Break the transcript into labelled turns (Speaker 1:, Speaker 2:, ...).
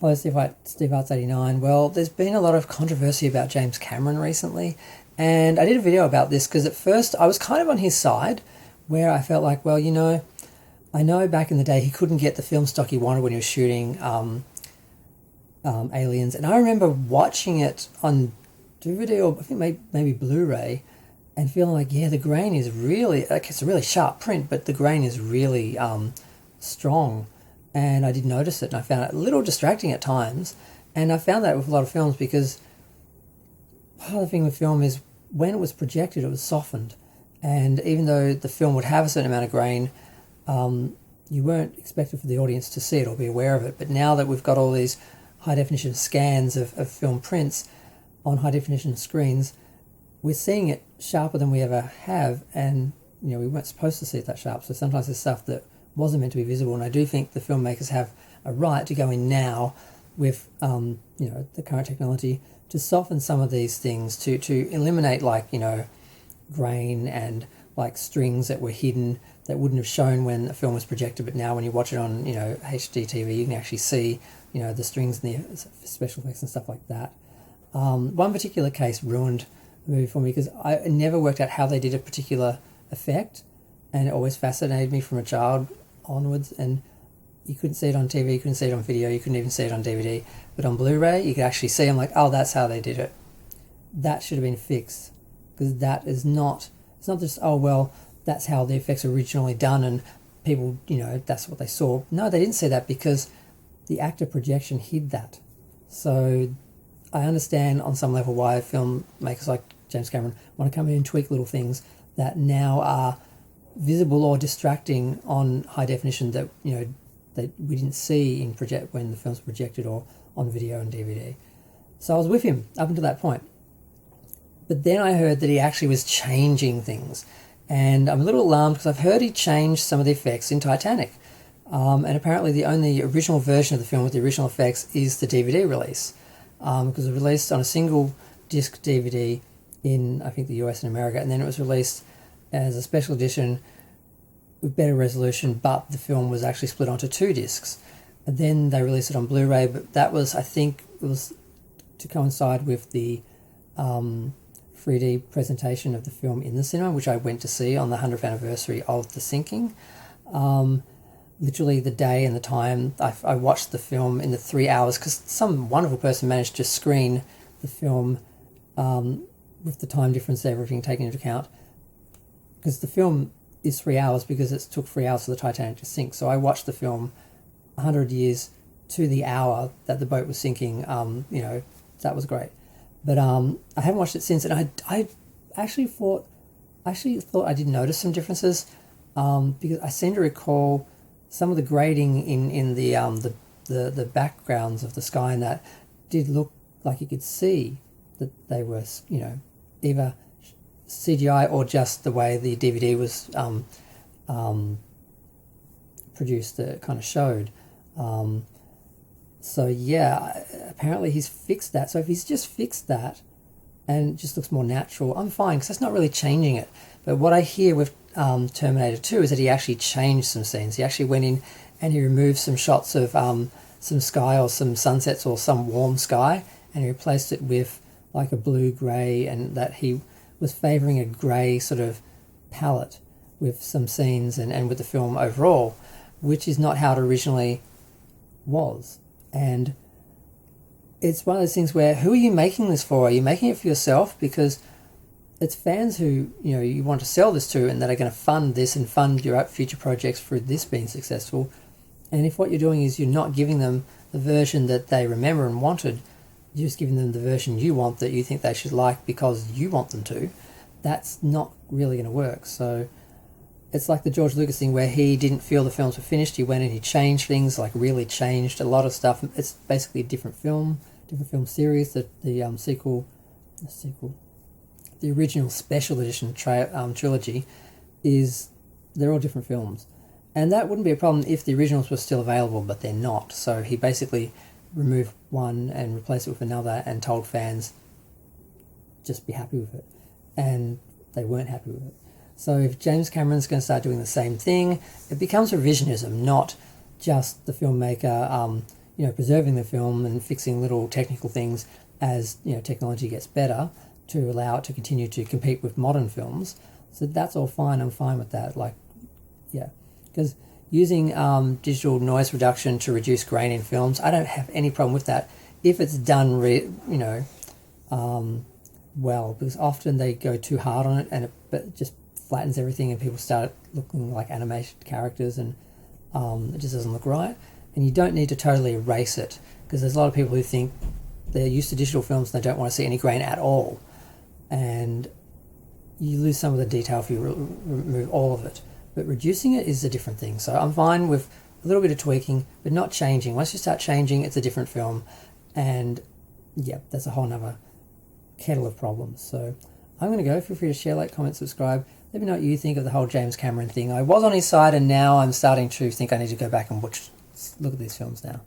Speaker 1: Hello, Steve Arts 89. Well, there's been a lot of controversy about James Cameron recently, and I did a video about this because at first I was kind of on his side, where I felt like, well, I know back in the day he couldn't get the film stock he wanted when he was shooting Aliens, and I remember watching it on DVD or I think maybe Blu-ray, and feeling like, yeah, the grain is really, like, it's a really sharp print, but the grain is really strong. And I did notice it, and I found it a little distracting at times. And I found that with a lot of films because part of the thing with film is when it was projected, it was softened. And even though the film would have a certain amount of grain, you weren't expected for the audience to see it or be aware of it. But now that we've got all these high-definition scans of film prints on high-definition screens, we're seeing it sharper than we ever have. And, we weren't supposed to see it that sharp. So sometimes there's stuff that wasn't meant to be visible, and I do think the filmmakers have a right to go in now with the current technology to soften some of these things, to eliminate grain and like strings that were hidden that wouldn't have shown when a film was projected, but now when you watch it on HD TV, you can actually see the strings and the special effects and stuff like that. One particular case ruined the movie for me because I never worked out how they did a particular effect, and it always fascinated me from a child onwards. And you couldn't see it on TV, you couldn't see it on video, you couldn't even see it on DVD, but on Blu-ray you could actually see. I'm like, oh, that's how they did it. That should have been fixed, because that is not, it's not just, oh well, that's how the effects were originally done and people, that's what they saw. No, they didn't see that because the active projection hid that. So I understand on some level why filmmakers like James Cameron want to come in and tweak little things that now are visible or distracting on high definition that that we didn't see in when the film's projected or on video and DVD. So I was with him up until that point, but then I heard that he actually was changing things, and I'm a little alarmed because I've heard he changed some of the effects in Titanic, and apparently the only original version of the film with the original effects is the DVD release, because it was released on a single disc DVD in I think the US and America, and then it was released as a special edition with better resolution, but the film was actually split onto 2 discs. And then they released it on Blu-ray, but that was, I think, it was to coincide with the 3D presentation of the film in the cinema, which I went to see on the 100th anniversary of the sinking. Literally the day and the time, I watched the film in the 3 hours, because some wonderful person managed to screen the film with the time difference, everything taken into account, because the film is 3 hours because it took 3 hours for the Titanic to sink. So I watched the film 100 years to the hour that the boat was sinking. That was great. But I haven't watched it since, and I actually thought I did notice some differences, because I seem to recall some of the grading in the backgrounds of the sky, and that did look like you could see that they were either CGI or just the way the DVD was produced, that kind of showed. So yeah, apparently he's fixed that. So if he's just fixed that and it just looks more natural, I'm fine, because that's not really changing it. But what I hear with Terminator 2 is that he actually changed some scenes. He actually went in and he removed some shots of some sky or some sunsets or some warm sky, and he replaced it with like a blue-grey, and that he was favouring a grey sort of palette with some scenes and with the film overall, which is not how it originally was. And it's one of those things where, who are you making this for? Are you making it for yourself? Because it's fans who you want to sell this to, and that are going to fund this and fund your future projects through this being successful. And if what you're doing is you're not giving them the version that they remember and wanted, you're just giving them the version you want that you think they should like because you want them to, that's not really going to work. So it's like the George Lucas thing where he didn't feel the films were finished. He went and he changed things, like really changed a lot of stuff. It's basically a different film series. The original special edition trilogy they're all different films. And that wouldn't be a problem if the originals were still available, but they're not. So he basically removed one and replaced it with another and told fans, just be happy with it. And they weren't happy with it. So if James Cameron's going to start doing the same thing, it becomes revisionism, not just the filmmaker, preserving the film and fixing little technical things as technology gets better to allow it to continue to compete with modern films. So that's all fine. I'm fine with that. Because using digital noise reduction to reduce grain in films, I don't have any problem with that if it's done well, because often they go too hard on it and it just flattens everything and people start looking like animated characters, and it just doesn't look right. And you don't need to totally erase it, because there's a lot of people who think they're used to digital films and they don't want to see any grain at all, and you lose some of the detail if you remove all of it. But reducing it is a different thing. So I'm fine with a little bit of tweaking, but not changing. Once you start changing, it's a different film, and that's a whole nother kettle of problems. So I'm going to go. Feel free to share, like, comment, subscribe. Let me know what you think of the whole James Cameron thing. I was on his side, and now I'm starting to think I need to go back and look at these films now.